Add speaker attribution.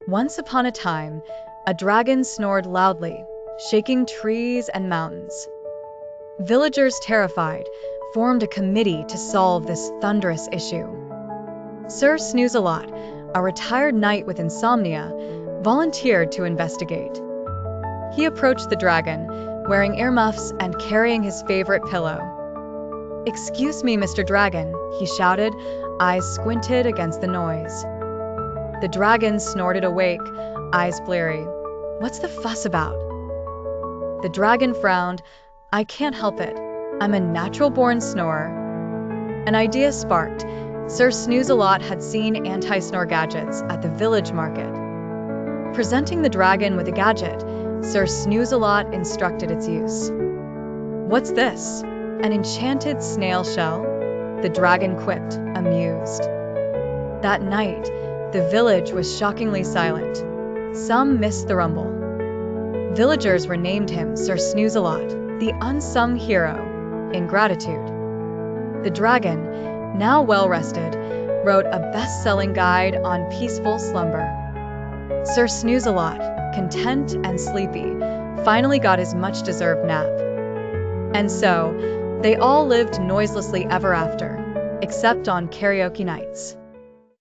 Speaker 1: Once upon a time, a dragon snored loudly, shaking trees and mountains. Villagers, terrified, formed a committee to solve this thunderous issue. Sir Snooze-a-Lot, a retired knight with insomnia, volunteered to investigate. He approached the dragon, wearing earmuffs and carrying his favorite pillow. "Excuse me, Mr. Dragon," he shouted, eyes squinted against the noise. The dragon snorted awake, eyes bleary. "What's the fuss about?" The dragon frowned. "I can't help it. I'm a natural-born snorer." An idea sparked. Sir Snooze-a-Lot had seen anti-snore gadgets at the village market. Presenting the dragon with a gadget, Sir Snooze-a-Lot instructed its use. "What's this? An enchanted snail shell?" the dragon quipped, amused. That night, the village was shockingly silent. Some missed the rumble. Villagers renamed him Sir Snooze-a-Lot, the unsung hero, in gratitude. The dragon, now well-rested, wrote a best-selling guide on peaceful slumber. Sir Snooze-a-Lot, content and sleepy, finally got his much-deserved nap. And so, they all lived noiselessly ever after, except on karaoke nights.